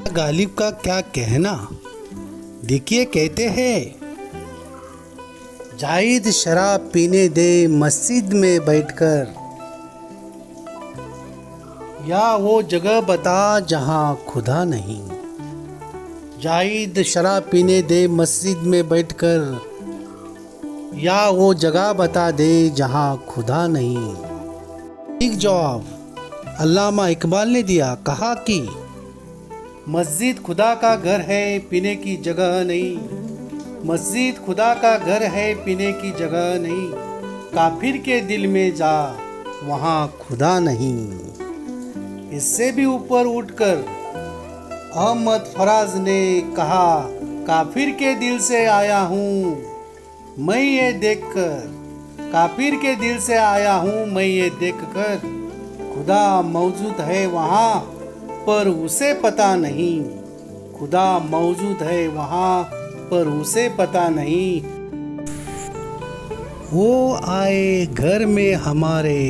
गालिब का क्या कहना, देखिए कहते हैं, जाहिद शराब पीने दे मस्जिद में बैठकर, या वो जगह बता जहां खुदा नहीं। जाहिद शराब पीने दे मस्जिद में बैठकर, या वो जगह बता दे जहां खुदा नहीं। एक जवाब अल्लामा इकबाल ने दिया, कहा कि मस्जिद खुदा का घर है, पीने की जगह नहीं। मस्जिद खुदा का घर है, पीने की जगह नहीं। काफिर के दिल में जा, वहाँ खुदा नहीं। इससे भी ऊपर उठकर अहमद फराज ने कहा, काफिर के दिल से आया हूँ मैं ये देखकर। काफिर के दिल से आया हूँ मैं ये देखकर, खुदा मौजूद है वहाँ पर उसे पता नहीं। खुदा मौजूद है वहाँ पर उसे पता नहीं। वो आए घर में हमारे,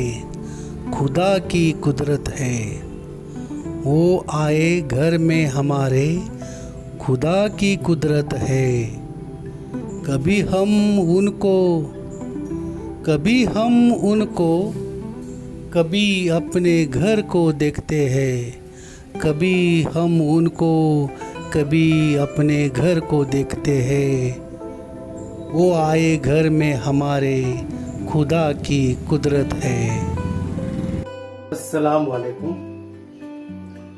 खुदा की कुदरत है। वो आए घर में हमारे, खुदा की कुदरत है। कभी हम उनको कभी अपने घर को देखते हैं। कभी हम उनको कभी अपने घर को देखते हैं। वो आए घर में हमारे, खुदा की कुदरत है। अस्सलाम वालेकुम।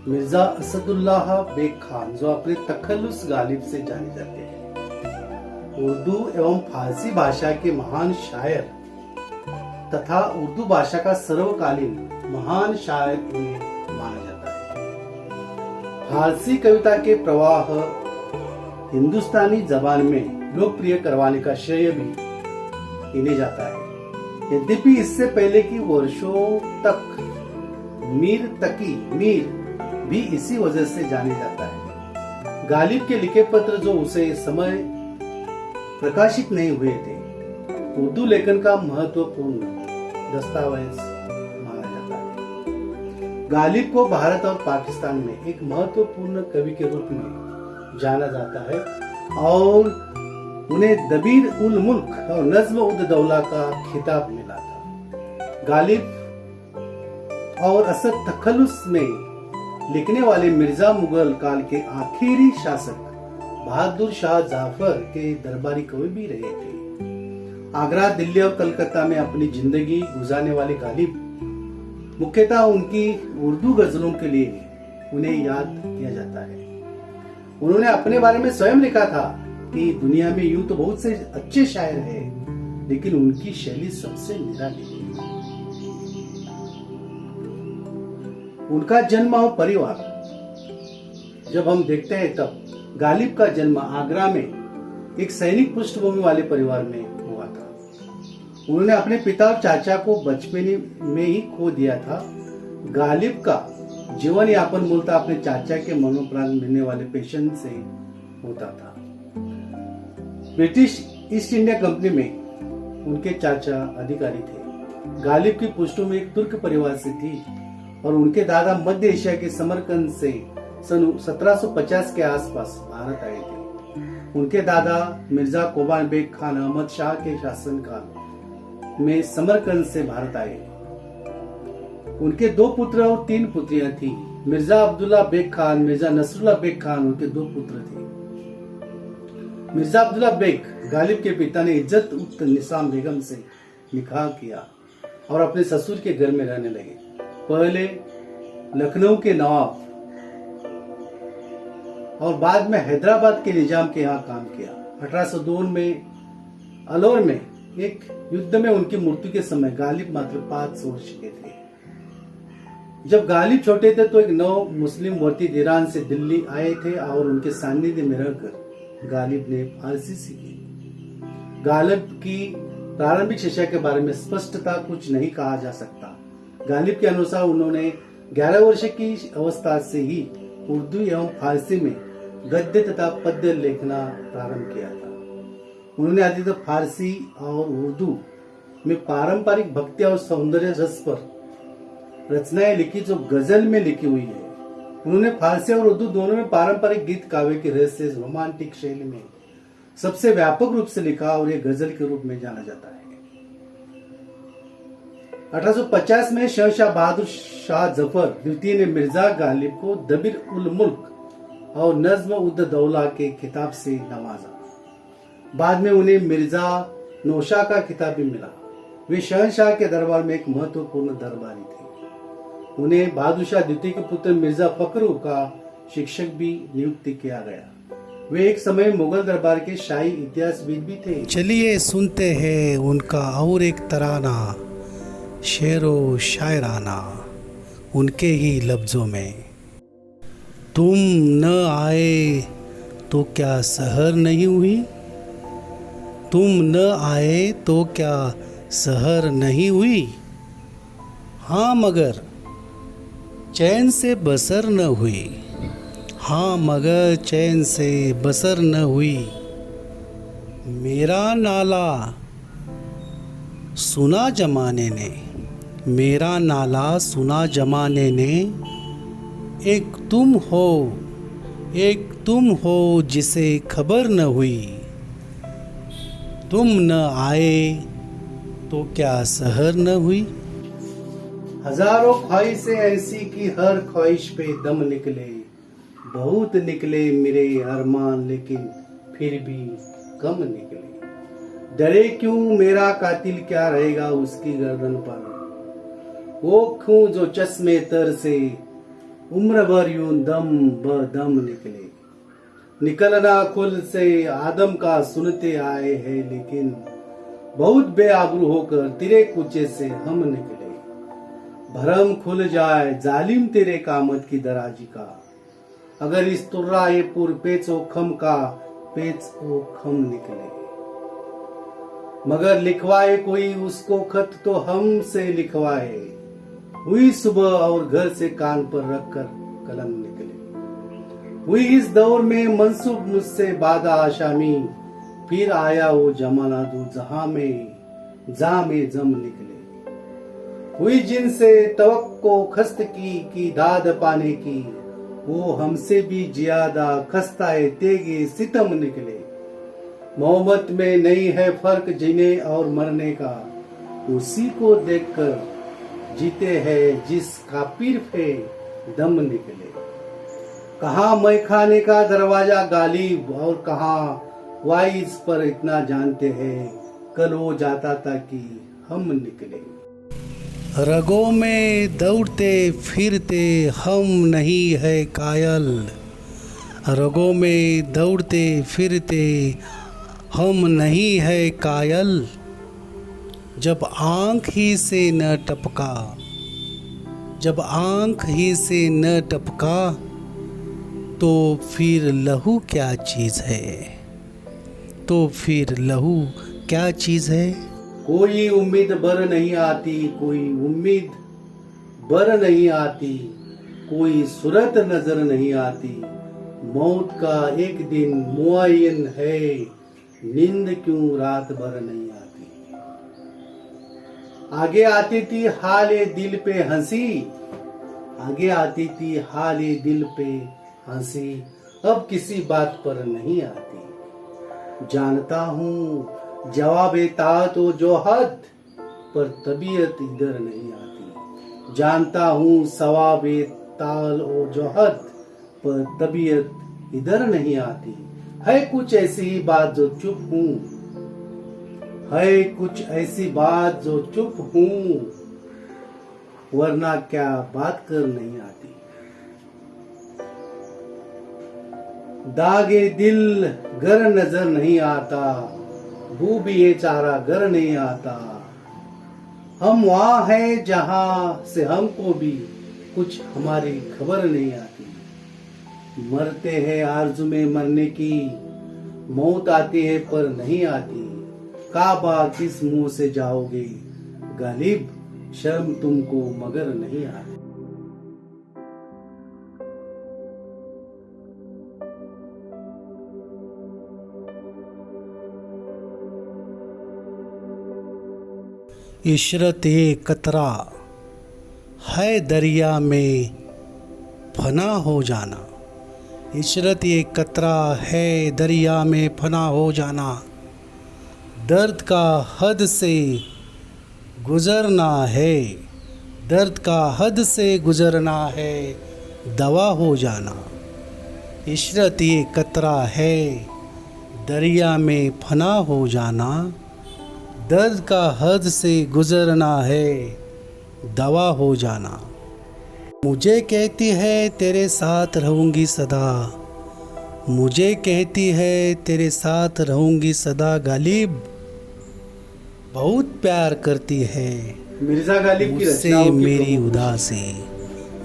मिर्ज़ा असदुल्लाह बेग खान, जो अपने तखल्लुस गालिब से जाने जाते हैं, उर्दू एवं फारसी भाषा के महान शायर तथा उर्दू भाषा का सर्वकालीन महान शायर उन्हें माना जाता है। फारसी कविता के प्रवाह हिंदुस्तानी जबान में लोकप्रिय करवाने का श्रेय भी इन्हें जाता है। यद्यपि इससे पहले की वर्षों तक मीर भी इसी वजह से जाने जाता है। गालिब के लिखे पत्र, जो उसे समय प्रकाशित नहीं हुए थे, उर्दू लेखन का महत्वपूर्ण दस्तावेज माना जाता है। गालिब को भारत और पाकिस्तान में एक महत्वपूर्ण कवि के रूप में जाना जाता है और उन्हें दबीर उल मुल्क और नज्म उद दौला का खिताब मिला था। गालिब और असद तखल्लुस में लिखने वाले मिर्जा मुगल काल के आखिरी शासक बहादुर शाह जाफर के दरबारी कवि भी रहे थे। आगरा, दिल्ली और कलकत्ता में अपनी जिंदगी गुजारने वाले गालिब मुख्यतः उनकी उर्दू गजलों के लिए उन्हें याद किया जाता है। उन्होंने अपने बारे में स्वयं लिखा था कि दुनिया में यूं तो बहुत से अच्छे शायर हैं, लेकिन उनकी शैली सबसे निराली है। उनका जन्म और परिवार जब हम देखते हैं, तब गालिब का जन्म आगरा में एक सैनिक पृष्ठभूमि वाले परिवार में हुआ था। उन्होंने अपने पिता और चाचा को बचपन में ही खो दिया था। गालिब का जीवन यापन मूलतः अपने चाचा के मनोप्रांत मिलने वाले पेशन से होता था। ब्रिटिश ईस्ट इंडिया कंपनी में उनके चाचा अधिकारी थे। गालिब की पृष्ठभूमि एक तुर्क परिवार से थी और उनके दादा मध्य एशिया के समरकंद से सन 1750 के आसपास भारत आए थे। उनके दादा मिर्जा कोबान बेग खान अहमद शाह के शासनकाल में समरकंद से भारत आए। उनके 2 पुत्र और 3 पुत्रियां थी। मिर्जा अब्दुल्ला बेग खान, मिर्जा नसरुल्ला बेग खान उनके 2 पुत्र थे। मिर्जा अब्दुल्ला बेग गालिब के पिता ने इज्जत उत निसाम बेगम से निकाह किया और अपने ससुर के घर में रहने लगे। पहले लखनऊ के नवाब और बाद में हैदराबाद के निजाम के यहाँ काम किया। 1802 में अलौर में एक युद्ध में उनकी मृत्यु के समय गालिब मात्र 5 वर्ष के थे। जब गालिब छोटे थे तो एक नव मुस्लिम वर्ती ईरान से दिल्ली आए थे और उनके सानिध्य में रहकर गालिब ने फारसी सीखी। गालिब की प्रारंभिक शिक्षा के बारे में स्पष्टता कुछ नहीं कहा जा सकता। गालिब के अनुसार उन्होंने 11 वर्ष की अवस्था से ही उर्दू एवं फारसी में गद्य तथा पद्य लिखना प्रारंभ किया था। उन्होंने अधिकतर फारसी और उर्दू में पारंपरिक भक्ति और सौंदर्य रस पर रचनाएं लिखी, जो गजल में लिखी हुई है। उन्होंने फारसी और उर्दू दोनों में पारंपरिक गीत काव्य की रहस्य रोमांटिक शैली में सबसे व्यापक रूप से लिखा और ये गजल के रूप में जाना जाता है। 1850 में शहंशाह बहादुर शाह जफर द्वितीय ने मिर्जा गालिब को दबीर उल मुल्क और नज्म उद दौला के खिताब से नवाजा। बाद में उन्हें मिर्जा नौशाह का खिताब भी मिला। वे शहंशाह के दरबार में एक महत्वपूर्ण दरबारी थे। उन्हें बहादुर शाह द्वितीय के पुत्र मिर्जा फखरू का शिक्षक भी नियुक्त किया गया। वे एक समय मुगल दरबार के शाही इतिहासविद भी थे। चलिए सुनते हैं उनका और एक तराना, शेरो शायराना, उनके ही लफ्जों में। तुम न आए तो क्या सहर नहीं हुई, तुम न आए तो क्या सहर नहीं हुई, हाँ मगर चैन से बसर न हुई, हाँ मगर चैन से बसर न हुई। मेरा नाला सुना जमाने ने, मेरा नाला सुना जमाने ने, एक तुम हो जिसे खबर न हुई, तुम न आए तो क्या सहर न हुई। हजारों ख्वाहिशें ऐसी कि हर ख्वाहिश पे दम निकले, बहुत निकले मेरे अरमान लेकिन फिर भी कम निकले। डरे क्यों मेरा कातिल क्या रहेगा उसकी गर्दन पर, वो खूं जो चश्मे तर से उम्र भर यूं दम ब दम निकले। निकलना खुद से आदम का सुनते आए हैं लेकिन बहुत बेआबरू होकर तेरे कुचे से हम निकले। भरम खुल जाए जालिम तेरे कामत की दराजी का, अगर इस तुर्रा ये पुर पेच ओ खम का पेच ओ खम निकले। मगर लिखवाए कोई उसको खत तो हमसे लिखवाए, हुई सुबह और घर से कान पर रखकर कलम निकले। हुई इस दौर में मंसूब मुझसे बादा आशामी, फिर आया वो जमाना दो जहां में जम निकले। हुई जिनसे तवक्को खस्त की दाद पाने की, वो हमसे भी ज्यादा खस्ताए तेगे सितम निकले। मोहब्बत में नहीं है फर्क जीने और मरने का, उसी को देखकर जीते हैं जिस कापिर पे दम निकले। कहाँ मैं खाने का दरवाजा गालिब और कहाँ वाइज पर इतना जानते हैं, कल वो जाता था कि हम निकले। रगों में दौड़ते फिरते हम नहीं है कायल, रगों में दौड़ते फिरते हम नहीं है कायल। जब आँख ही से न टपका, जब आँख ही से न टपका, तो फिर लहू क्या चीज़ है, तो फिर लहू क्या चीज़ है। कोई उम्मीद बर नहीं आती, कोई उम्मीद बर नहीं आती, कोई सूरत नजर नहीं आती। मौत का एक दिन मुअय्यन है, नींद क्यों रात भर नहीं आती। आगे आती थी हाले दिल पे हंसी, आगे आती थी हाले दिल पे हंसी, अब किसी बात पर नहीं आती। जानता हूँ जवाब ता तो जो हद, पर तबीयत इधर नहीं आती। जानता हूँ सवाब ताल ओ जो हद, पर तबीयत इधर नहीं आती। है कुछ ऐसी बात जो चुप हूँ, है कुछ ऐसी बात जो चुप हूँ, वरना क्या बात कर नहीं आती। दागे दिल घर नजर नहीं आता, बू भी ये चारा घर नहीं आता। हम वहां हैं जहां से हमको भी कुछ हमारी खबर नहीं आती। मरते हैं आरज़ू में मरने की, मौत आती है पर नहीं आती। काबा किस मुंह से जाओगे गालिब, शर्म तुमको मगर नहीं आती। इशरत ये कतरा है दरिया में, फना हो जाना। इशरत ये कतरा है दरिया में फना हो जाना। दर्द का हद से गुजरना है, दर्द का हद से गुजरना है, दवा हो जाना। इशरत ये कतरा है दरिया में फना हो जाना। दर्द का हद से गुजरना है, दवा हो जाना। मुझे कहती है तेरे साथ रहूँगी सदा, मुझे कहती है तेरे साथ रहूँगी सदा गालिब। बहुत प्यार करती है मिर्जा गालिब की मुझसे रचनाओं की मेरी उदासी।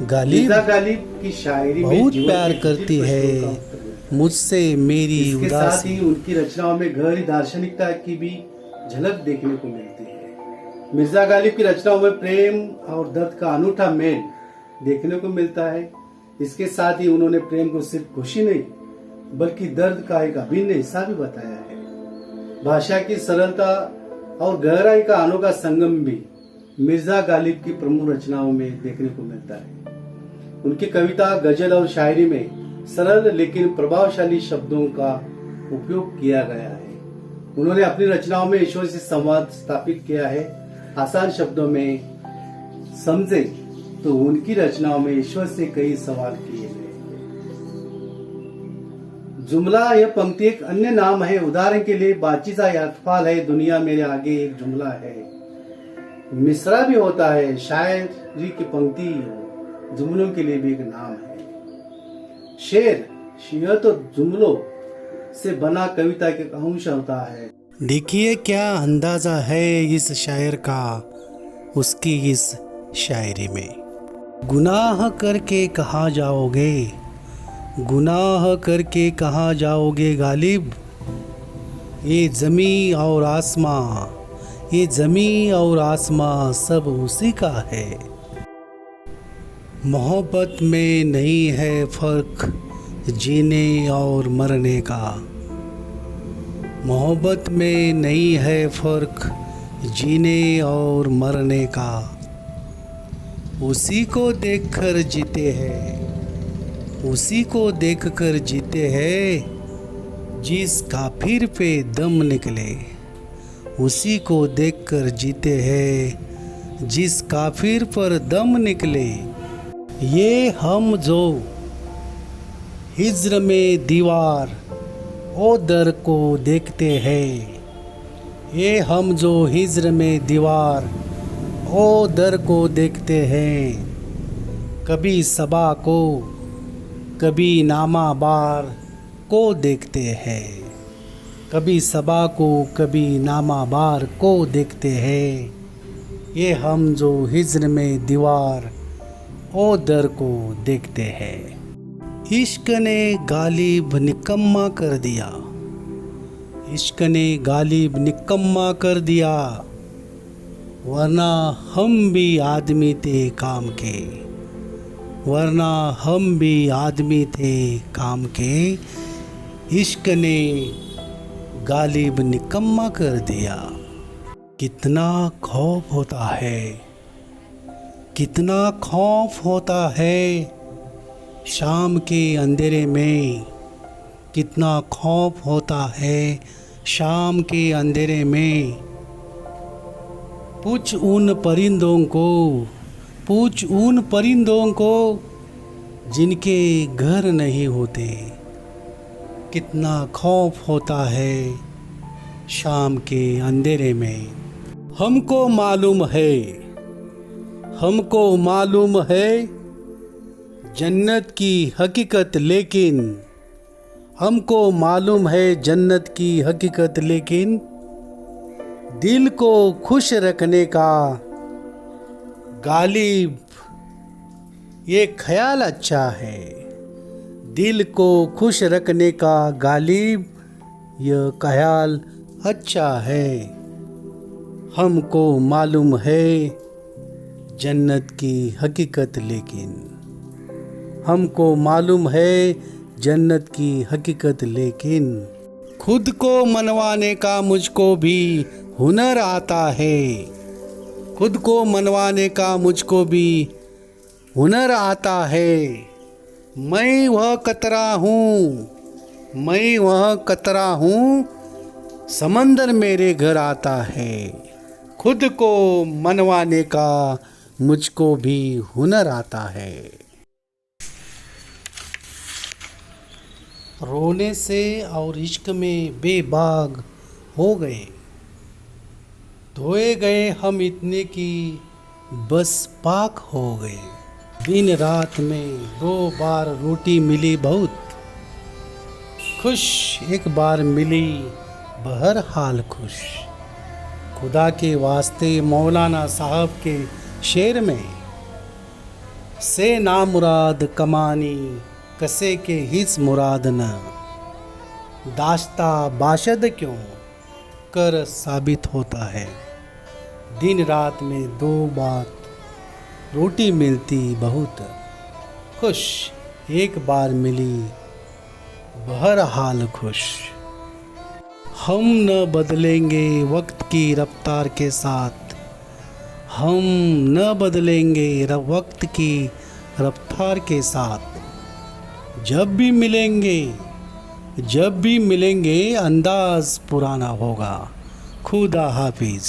गालिब मिर्जा गालिब की शायरी में बहुत जीवन प्यार के करती जटिल है प्रश्नों का उत्तर है। मुझसे मेरी इसके साथ ही उदासी। उनकी रचनाओं में गहरी दार्शनिकता की भी झलक देखने को मिलती है। मिर्जा गालिब की रचनाओं में प्रेम और दर्द का अनूठा मेल देखने को मिलता है। इसके साथ ही उन्होंने प्रेम को सिर्फ खुशी नहीं बल्कि दर्द का एक अभिन्न हिस्सा भी बताया है। भाषा की सरलता और गहराई का अनोखा संगम भी मिर्जा गालिब की प्रमुख रचनाओं में देखने को मिलता है। उनकी कविता, गजल और शायरी में सरल लेकिन प्रभावशाली शब्दों का उपयोग किया गया है। उन्होंने अपनी रचनाओं में ईश्वर से संवाद स्थापित किया है। आसान शब्दों में समझे तो उनकी रचनाओं में ईश्वर से कई सवाल किए गए। जुमला यह पंक्ति एक अन्य नाम है। उदाहरण के लिए बाचीजा या अतफाल है, दुनिया मेरे आगे एक जुमला है। मिसरा भी होता है, शायरी की पंक्ति जुमलों के लिए भी एक नाम है। शेर शियत और जुमलों से बना कविता के अंश होता है। देखिए क्या अंदाजा है इस शायर का उसकी इस शायरी में। गुनाह करके कहाँ जाओगे, गुनाह करके कहाँ जाओगे गालिब। ये ज़मीं और आसमां, ये ज़मीं और आसमां सब उसी का है। मोहब्बत में नहीं है फ़र्क जीने और मरने का, मोहब्बत में नहीं है फ़र्क जीने और मरने का। उसी को देखकर जीते हैं, उसी को देखकर जीते हैं जिस काफिर पे दम निकले। उसी को देखकर जीते हैं जिस काफिर पर दम निकले। ये हम जो हिज्र में दीवार ओ दर को देखते हैं, ये हम जो हिज्र में दीवार ओ दर को देखते हैं। कभी सबा को कभी नामा बार को देखते हैं, कभी सबा को कभी नामा बार को देखते हैं। ये हम जो हिज्र में दीवार ओ दर को देखते हैं। इश्क ने गालिब निकम्मा कर दिया, इश्क ने गालिब निकम्मा कर दिया। वरना हम भी आदमी थे काम के, वरना हम भी आदमी थे काम के। इश्क ने गालिब निकम्मा कर दिया। कितना खौफ होता है, कितना खौफ होता है शाम के अंधेरे में, कितना खौफ होता है शाम के अंधेरे में। पूछ उन परिंदों को, पूछ उन परिंदों को जिनके घर नहीं होते। कितना खौफ होता है शाम के अंधेरे में। हमको मालूम है, हमको मालूम है जन्नत की हकीकत, लेकिन हमको मालूम है जन्नत की हकीकत, लेकिन दिल को खुश रखने का गालिब ये ख्याल अच्छा है। दिल को खुश रखने का गालिब यह ख्याल अच्छा है। हमको मालूम है जन्नत की हकीकत, लेकिन हमको मालूम है जन्नत की हकीकत, लेकिन खुद को मनवाने का मुझको भी हुनर आता है। खुद को मनवाने का मुझको भी हुनर आता है। मैं वह कतरा हूँ, मैं वह कतरा हूँ, समंदर मेरे घर आता है। खुद को मनवाने का मुझको भी हुनर आता है। रोने से और इश्क में बेबाग हो गए, धोए गए हम इतने कि बस पाक हो गए। दिन रात में 2 बार रोटी मिली बहुत खुश, एक बार मिली बहरहाल खुश। खुदा के वास्ते मौलाना साहब के शेर में से नामुराद कमानी कसे के हिस मुराद न, दाश्ता बाशद क्यों कर साबित होता है। दिन रात में 2 बार रोटी मिलती बहुत खुश, एक बार मिली बहरहाल खुश। हम न बदलेंगे वक्त की रफ्तार के साथ, हम न बदलेंगे वक्त की रफ्तार के साथ। जब भी मिलेंगे अंदाज पुराना होगा। खुदा हाफिज।